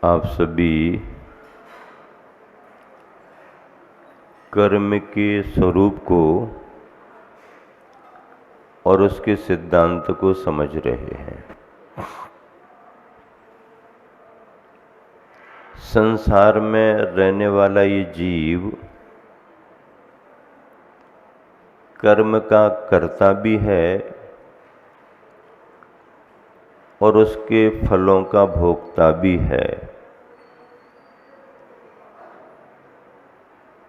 आप सभी कर्म के स्वरूप को और उसके सिद्धांत को समझ रहे हैं। संसार में रहने वाला ये जीव कर्म का कर्ता भी है और उसके फलों का भोक्ता भी है।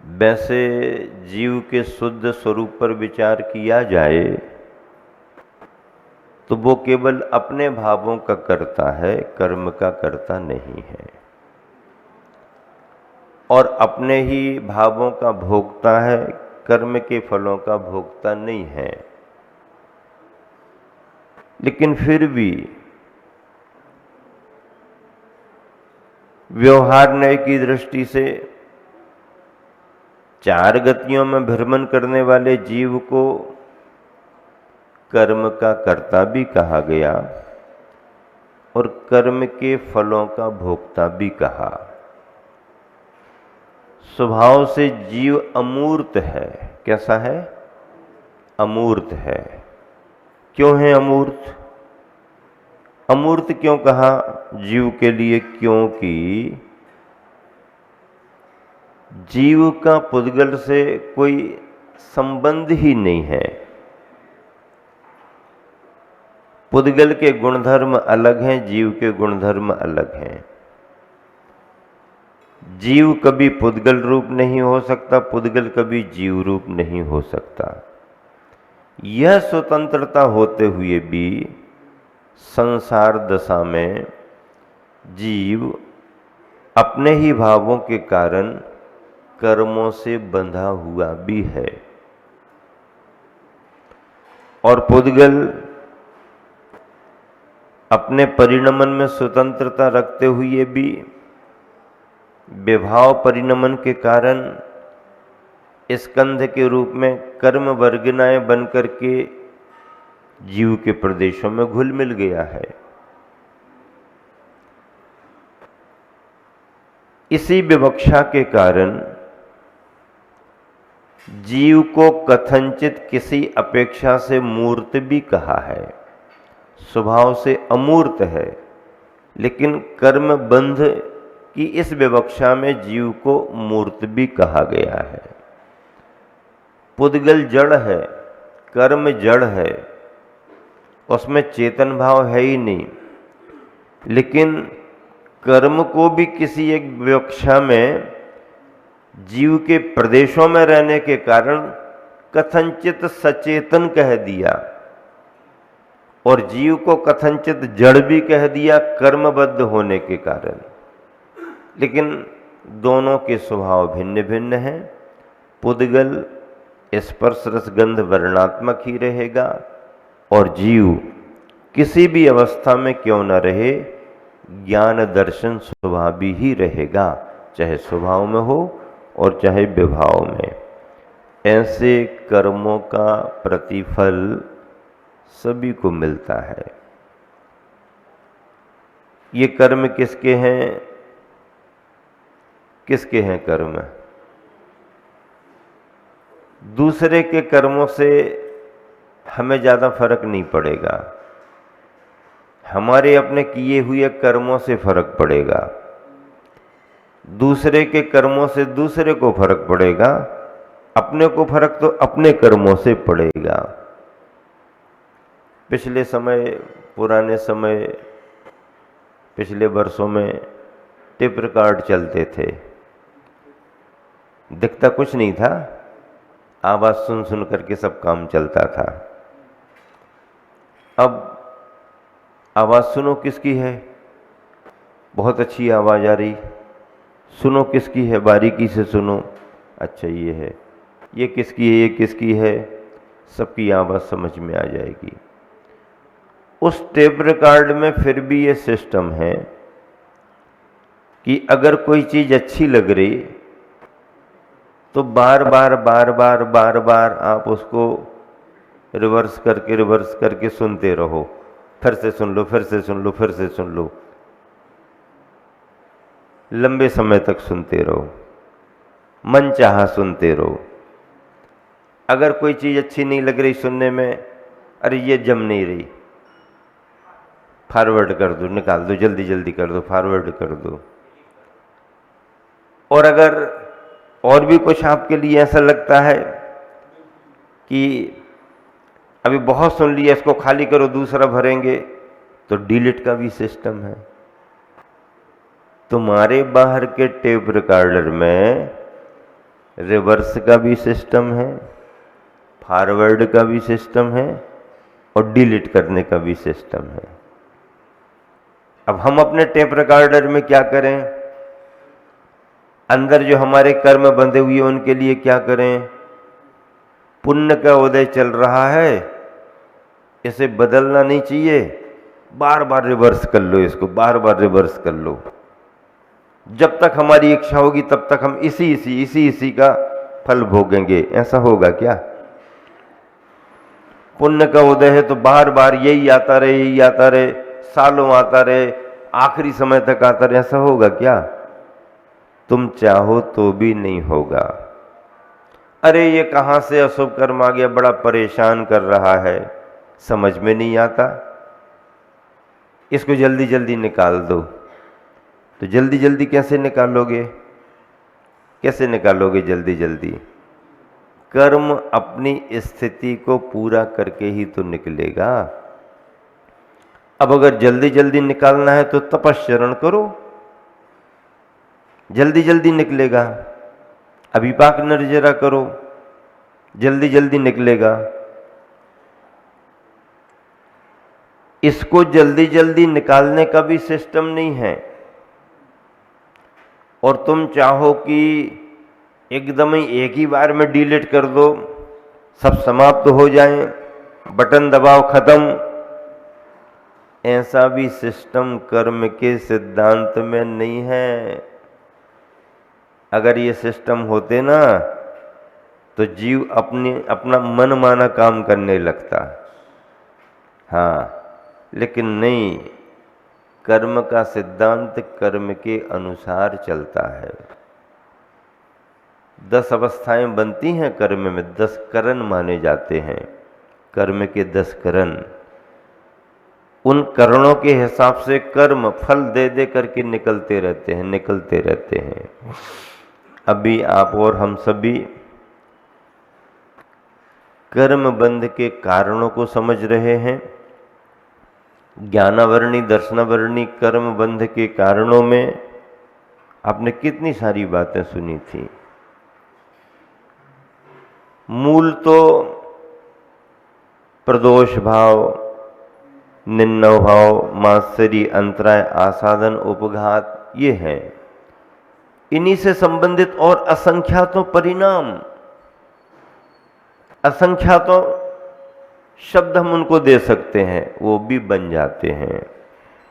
वैसे जीव के शुद्ध स्वरूप पर विचार किया जाए तो वो केवल अपने भावों का कर्ता है, कर्म का कर्ता नहीं है, और अपने ही भावों का भोक्ता है, कर्म के फलों का भोक्ता नहीं है। लेकिन फिर भी व्यवहार न्याय की दृष्टि से चार गतियों में भ्रमण करने वाले जीव को कर्म का कर्ता भी कहा गया और कर्म के फलों का भोक्ता भी कहा। स्वभाव से जीव अमूर्त है। कैसा है? अमूर्त है। क्यों है अमूर्त? अमूर्त क्यों कहा जीव के लिए? क्योंकि जीव का पुद्गल से कोई संबंध ही नहीं है। पुद्गल के गुणधर्म अलग हैं, जीव के गुणधर्म अलग हैं। जीव कभी पुद्गल रूप नहीं हो सकता, पुद्गल कभी जीव रूप नहीं हो सकता। यह स्वतंत्रता होते हुए भी संसार दशा में जीव अपने ही भावों के कारण कर्मों से बंधा हुआ भी है। और पुद्गल अपने परिणमन में स्वतंत्रता रखते हुए भी विभाव परिणमन के कारण स्कंध के रूप में कर्म वर्गनाएं बन करके जीव के प्रदेशों में घुल मिल गया है। इसी विवक्षा के कारण जीव को कथनचित किसी अपेक्षा से मूर्त भी कहा है। स्वभाव से अमूर्त है, लेकिन कर्म बंध की इस विवक्षा में जीव को मूर्त भी कहा गया है। पुद्गल जड़ है, कर्म जड़ है, उसमें चेतन भाव है ही नहीं। लेकिन कर्म को भी किसी एक विवक्षा में जीव के प्रदेशों में रहने के कारण कथनचित सचेतन कह दिया और जीव को कथनचित जड़ भी कह दिया कर्मबद्ध होने के कारण। लेकिन दोनों के स्वभाव भिन्न भिन्न हैं। पुद्गल स्पर्श रसगंध वर्णात्मक ही रहेगा और जीव किसी भी अवस्था में क्यों न रहे, ज्ञान दर्शन स्वभावी ही रहेगा, चाहे स्वभाव में हो और चाहे विभाव में। ऐसे कर्मों का प्रतिफल सभी को मिलता है। ये कर्म किसके हैं? किसके हैं कर्म? दूसरे के कर्मों से हमें ज़्यादा फर्क नहीं पड़ेगा, हमारे अपने किए हुए कर्मों से फर्क पड़ेगा। दूसरे के कर्मों से दूसरे को फर्क पड़ेगा, अपने को फर्क तो अपने कर्मों से पड़ेगा। पिछले समय, पुराने समय, पिछले वर्षों में टिप रिकॉर्ड चलते थे। दिखता कुछ नहीं था, आवाज़ सुन सुन करके सब काम चलता था। अब आवाज़ सुनो किसकी है? बहुत अच्छी आवाज़ आ रही, सुनो किसकी है? बारीकी से सुनो, अच्छा ये है, ये किसकी है, ये किसकी है, सबकी आवाज़ समझ में आ जाएगी। उस टेप रिकॉर्ड में फिर भी ये सिस्टम है कि अगर कोई चीज़ अच्छी लग रही तो बार बार बार बार बार बार आप उसको रिवर्स करके सुनते रहो, फिर से सुन लो, फिर से सुन लो, फिर से सुन लो, लंबे समय तक सुनते रहो, मन चाहा सुनते रहो। अगर कोई चीज़ अच्छी नहीं लग रही सुनने में, अरे ये जम नहीं रही, फॉरवर्ड कर दो, निकाल दो, जल्दी जल्दी कर दो, फॉरवर्ड कर दो। और अगर और भी कुछ आपके लिए ऐसा लगता है कि अभी बहुत सुन लिया, इसको खाली करो, दूसरा भरेंगे, तो डिलीट का भी सिस्टम है। तुम्हारे बाहर के टेप रिकॉर्डर में रिवर्स का भी सिस्टम है, फॉरवर्ड का भी सिस्टम है और डिलीट करने का भी सिस्टम है। अब हम अपने टेप रिकॉर्डर में क्या करें? अंदर जो हमारे कर्म बंधे हुए उनके लिए क्या करें? पुण्य का उदय चल रहा है, इसे बदलना नहीं चाहिए, बार बार रिवर्स कर लो, इसको बार बार रिवर्स कर लो। जब तक हमारी इच्छा होगी तब तक हम इसी का फल भोगेंगे। ऐसा होगा क्या? पुण्य का उदय है तो बार बार यही आता रहे, सालों आता रहे, आखिरी समय तक आता रहे, ऐसा होगा क्या? तुम चाहो तो भी नहीं होगा। अरे ये कहाँ से अशुभ कर्म आ गया, बड़ा परेशान कर रहा है, समझ में नहीं आता, इसको जल्दी जल्दी निकाल दो। तो जल्दी जल्दी कैसे निकालोगे? कैसे निकालोगे जल्दी जल्दी? कर्म अपनी स्थिति को पूरा करके ही तो निकलेगा। अब अगर जल्दी जल्दी निकालना है तो तपश्चरण करो, जल्दी जल्दी निकलेगा। अभिपाक निर्जरा करो, जल्दी जल्दी निकलेगा। इसको जल्दी जल्दी निकालने का भी सिस्टम नहीं है। और तुम चाहो कि एकदम ही एक ही बार में डिलीट कर दो, सब समाप्त हो जाए, बटन दबाओ, खत्म, ऐसा भी सिस्टम कर्म के सिद्धांत में नहीं है। अगर ये सिस्टम होते ना तो जीव अपना मन माना काम करने लगता। हाँ, लेकिन नहीं, कर्म का सिद्धांत कर्म के अनुसार चलता है। 10 अवस्थाएं बनती हैं कर्म में, 10 करण माने जाते हैं, कर्म के 10 करण। उन करणों के हिसाब से कर्म फल दे दे करके निकलते रहते हैं। अभी आप और हम सभी कर्म बंध के कारणों को समझ रहे हैं। ज्ञानावरणी दर्शनावरणी कर्म बंध के कारणों में आपने कितनी सारी बातें सुनी थी। मूल तो प्रदोष भाव, निन्नव भाव, मात्सरी, अंतराय, आसादन, उपघात, ये हैं। इन्हीं से संबंधित और असंख्यातों परिणाम, असंख्यातों शब्द हम उनको दे सकते हैं, वो भी बन जाते हैं।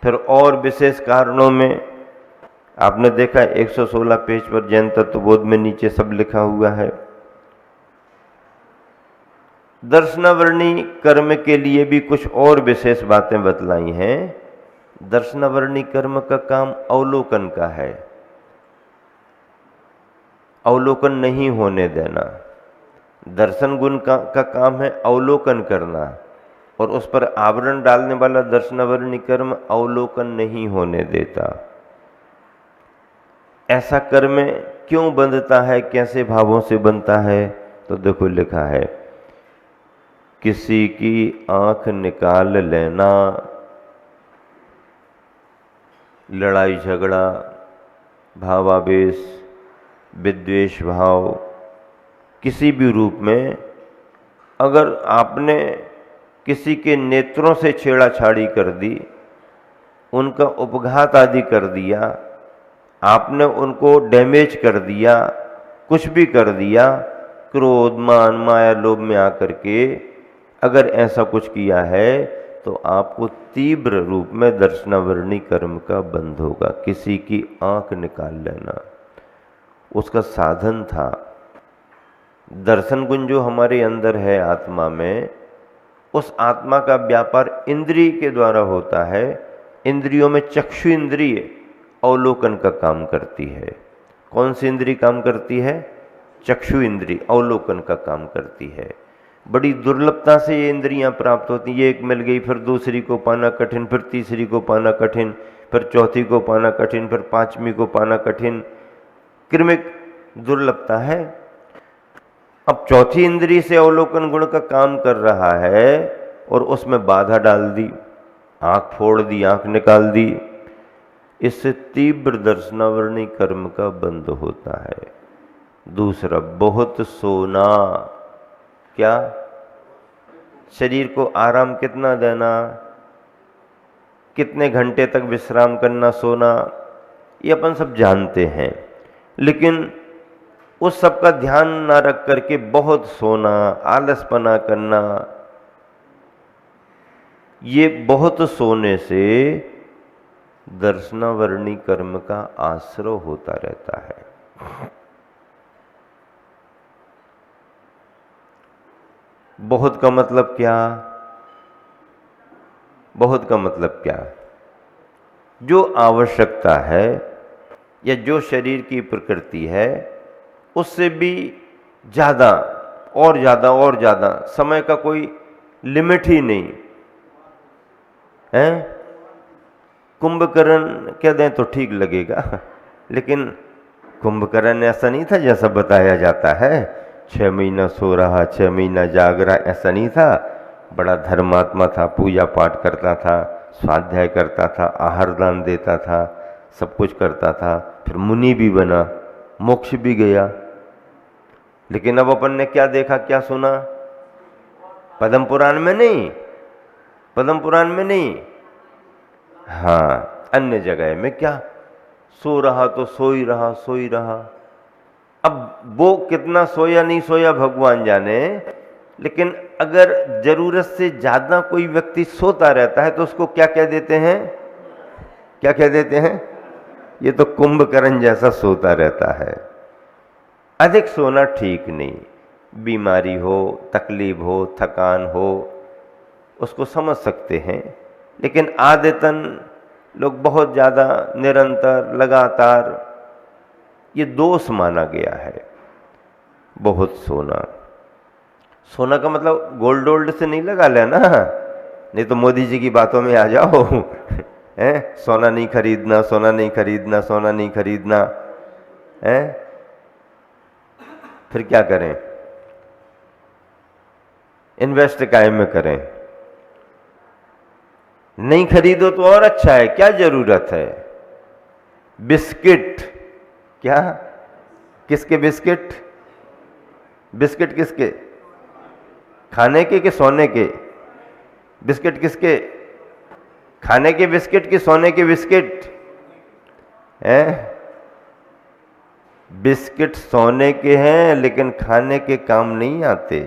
फिर और विशेष कारणों में आपने देखा 116 पेज पर जैन तत्वबोध में नीचे सब लिखा हुआ है। दर्शनावरणी कर्म के लिए भी कुछ और विशेष बातें बतलाई हैं। दर्शनावरणी कर्म का काम अवलोकन का है, अवलोकन नहीं होने देना। दर्शन गुण का काम है अवलोकन करना, और उस पर आवरण डालने वाला दर्शनावरणी कर्म अवलोकन नहीं होने देता। ऐसा कर्म क्यों बंधता है, कैसे भावों से बनता है? तो देखो लिखा है, किसी की आंख निकाल लेना, लड़ाई झगड़ा, भावावेश, विद्वेष भाव, किसी भी रूप में अगर आपने किसी के नेत्रों से छेड़ाछाड़ी कर दी, उनका उपघात आदि कर दिया, आपने उनको डैमेज कर दिया, कुछ भी कर दिया, क्रोध, मान, माया, लोभ में आकर के अगर ऐसा कुछ किया है तो आपको तीव्र रूप में दर्शनावरणी कर्म का बंध होगा। किसी की आंख निकाल लेना उसका साधन था। दर्शन गुण जो हमारे अंदर है आत्मा में, उस आत्मा का व्यापार इंद्रिय के द्वारा होता है। इंद्रियों में चक्षु इंद्रिय अवलोकन का काम करती है। कौन सी इंद्रिय काम करती है? चक्षु इंद्रिय अवलोकन का काम करती है। बड़ी दुर्लभता से ये इंद्रियां प्राप्त होती हैं। ये एक मिल गई, फिर दूसरी को पाना कठिन, फिर तीसरी को पाना कठिन, फिर चौथी को पाना कठिन, फिर पांचवी को पाना कठिन। क्रमिक दुर्लभता है। अब चौथी इंद्रिय से अवलोकन गुण का काम कर रहा है और उसमें बाधा डाल दी, आंख फोड़ दी, आंख निकाल दी। इससे तीव्र दर्शनावरणी कर्म का बंध होता है। दूसरा, बहुत सोना। क्या? शरीर को आराम कितना देना, कितने घंटे तक विश्राम करना, सोना, ये अपन सब जानते हैं। लेकिन उस सब का ध्यान ना रख करके बहुत सोना, आलसपना करना, ये बहुत सोने से दर्शनावरणी कर्म का आश्रय होता रहता है। बहुत का मतलब क्या? बहुत का मतलब क्या? जो आवश्यकता है या जो शरीर की प्रकृति है उससे भी ज़्यादा और ज़्यादा और ज़्यादा, समय का कोई लिमिट ही नहीं है। कुंभकर्ण कह दें तो ठीक लगेगा, लेकिन कुंभकर्ण ऐसा नहीं था जैसा बताया जाता है। 6 महीना सो रहा, 6 महीना जाग रहा, ऐसा नहीं था। बड़ा धर्मात्मा था, पूजा पाठ करता था, स्वाध्याय करता था, आहार दान देता था, सब कुछ करता था, फिर मुनि भी बना, मोक्ष भी गया। लेकिन अब अपन ने क्या देखा, क्या सुना? पद्म पुराण में नहीं, पद्म पुराण में नहीं, हाँ अन्य जगह में क्या, सो रहा तो सो ही रहा, सो ही रहा। अब वो कितना सोया नहीं सोया भगवान जाने, लेकिन अगर जरूरत से ज्यादा कोई व्यक्ति सोता रहता है तो उसको क्या कह देते हैं? क्या कह देते हैं? ये तो कुंभकर्ण जैसा सोता रहता है। अधिक सोना ठीक नहीं। बीमारी हो, तकलीफ हो, थकान हो, उसको समझ सकते हैं। लेकिन आदतन लोग बहुत ज़्यादा निरंतर लगातार, ये दोष माना गया है। बहुत सोना, सोना का मतलब गोल्ड वोल्ड से नहीं लगा लेना, नहीं तो मोदी जी की बातों में आ जाओ है। सोना नहीं खरीदना, सोना नहीं खरीदना, सोना नहीं खरीदना है। फिर क्या करें? इन्वेस्ट काय में करें? नहीं खरीदो तो और अच्छा है, क्या जरूरत है? बिस्किट, क्या? किसके बिस्किट? बिस्किट किसके? खाने के कि सोने के? बिस्किट किसके? खाने के बिस्किट कि सोने के बिस्किट? हैं? बिस्किट सोने के हैं लेकिन खाने के काम नहीं आते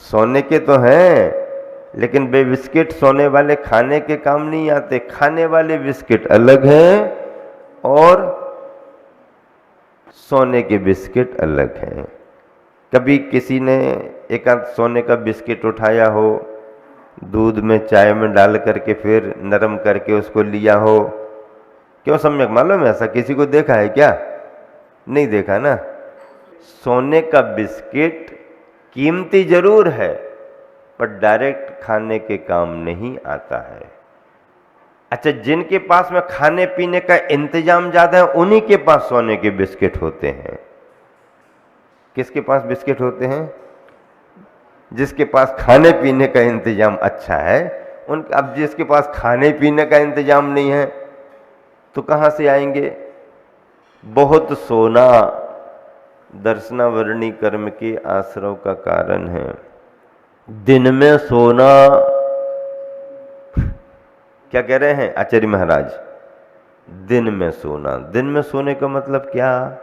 सोने के तो हैं लेकिन वे बिस्किट सोने वाले खाने के काम नहीं आते। खाने वाले बिस्किट अलग हैं और सोने के बिस्किट अलग हैं। कभी किसी ने एक आध सोने का बिस्किट उठाया हो, दूध में चाय में डाल करके फिर नरम करके उसको लिया हो? क्यों सम्यक मालूम है? ऐसा किसी को देखा है क्या? नहीं देखा ना। सोने का बिस्किट कीमती जरूर है पर डायरेक्ट खाने के काम नहीं आता है। अच्छा, जिनके पास में खाने पीने का इंतजाम ज्यादा है उन्हीं के पास सोने के बिस्किट होते हैं। किसके पास बिस्किट होते हैं? जिसके पास खाने पीने का इंतजाम अच्छा है उन। अब जिसके पास खाने पीने का इंतजाम नहीं है तो कहां से आएंगे? बहुत सोना दर्शनावरणी कर्म के आश्रव का कारण है। दिन में सोना, क्या कह रहे हैं आचार्य महाराज? दिन में सोना। दिन में सोने का मतलब क्या?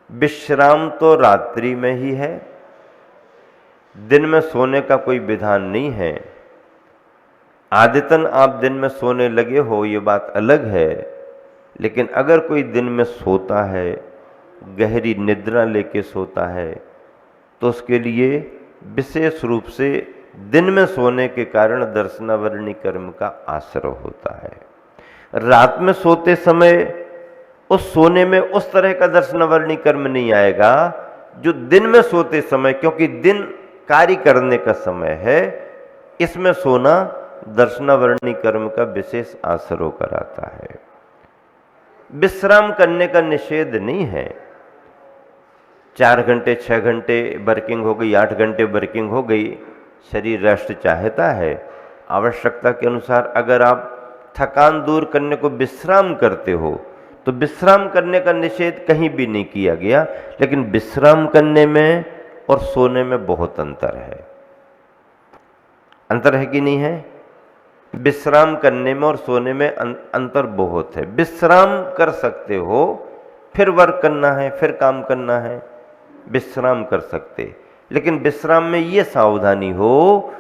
विश्राम तो रात्रि में ही है, दिन में सोने का कोई विधान नहीं है। आदतन आप दिन में सोने लगे हो ये बात अलग है, लेकिन अगर कोई दिन में सोता है, गहरी निद्रा लेके सोता है, तो उसके लिए विशेष रूप से दिन में सोने के कारण दर्शनावरणी कर्म का आश्रय होता है। रात में सोते समय उस सोने में उस तरह का दर्शनावरणी कर्म नहीं आएगा जो दिन में सोते समय, क्योंकि दिन कार्य करने का समय है, इसमें सोना दर्शनावरणी कर्म का विशेष आश्रय कराता है। विश्राम करने का निषेध नहीं है। 4 घंटे 6 घंटे वर्किंग हो गई, 8 घंटे वर्किंग हो गई, शरीर रेस्ट चाहता है। आवश्यकता के अनुसार अगर आप थकान दूर करने को विश्राम करते हो तो विश्राम करने का निषेध कहीं भी नहीं किया गया, लेकिन विश्राम करने में और सोने में बहुत अंतर है। अंतर है कि नहीं है? विश्राम करने में और सोने में अंतर बहुत है। विश्राम कर सकते हो, फिर वर्क करना है, फिर काम करना है, विश्राम कर सकते, लेकिन विश्राम में ये सावधानी हो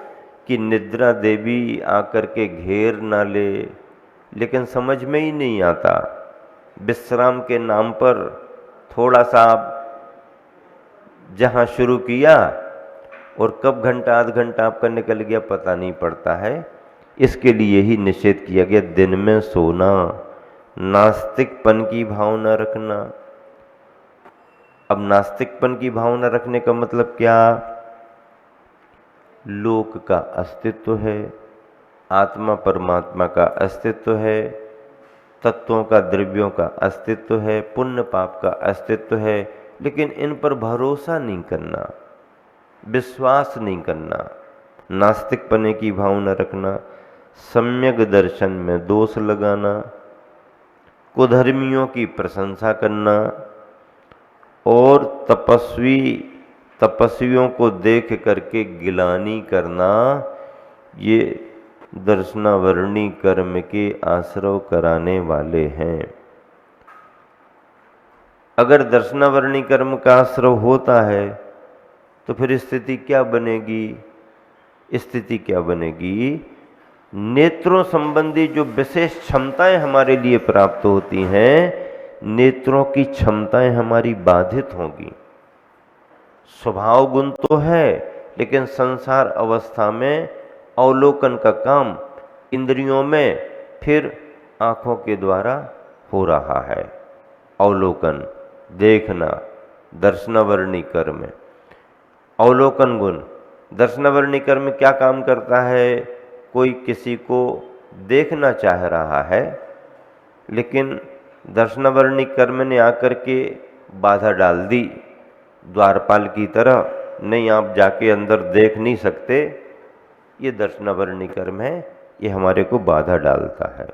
कि निद्रा देवी आकर के घेर ना ले। लेकिन समझ में ही नहीं आता, विश्राम के नाम पर थोड़ा सा आप जहाँ शुरू किया और कब घंटा आध घंटा आपका निकल गया पता नहीं पड़ता है। इसके लिए ही निषेध किया गया दिन में सोना, नास्तिकपन की भावना रखना। अब नास्तिकपन की भावना रखने का मतलब क्या? लोक का अस्तित्व है, आत्मा परमात्मा का अस्तित्व है, तत्वों का द्रव्यों का अस्तित्व है, पुण्य पाप का अस्तित्व है, लेकिन इन पर भरोसा नहीं करना, विश्वास नहीं करना, नास्तिकपने की भावना रखना, सम्यक दर्शन में दोष लगाना, कुधर्मियों की प्रशंसा करना और तपस्वियों को देख करके गिलानी करना, ये दर्शनावरणी कर्म के आश्रय कराने वाले हैं। अगर दर्शनावरणी कर्म का आश्रय होता है तो फिर स्थिति क्या बनेगी? स्थिति क्या बनेगी? नेत्रों संबंधी जो विशेष क्षमताएं हमारे लिए प्राप्त होती हैं, नेत्रों की क्षमताएं हमारी बाधित होंगी। स्वभाव गुण तो है, लेकिन संसार अवस्था में अवलोकन का काम इंद्रियों में फिर आँखों के द्वारा हो रहा है। अवलोकन, देखना, दर्शनावरणी कर्म। अवलोकन गुण, दर्शनावरणी कर्म क्या काम करता है? कोई किसी को देखना चाह रहा है, लेकिन दर्शनावरणी कर्म ने आकर के बाधा डाल दी द्वारपाल की तरह, नहीं आप जाके अंदर देख नहीं सकते। ये दर्शनावरणी कर्म है, ये हमारे को बाधा डालता है।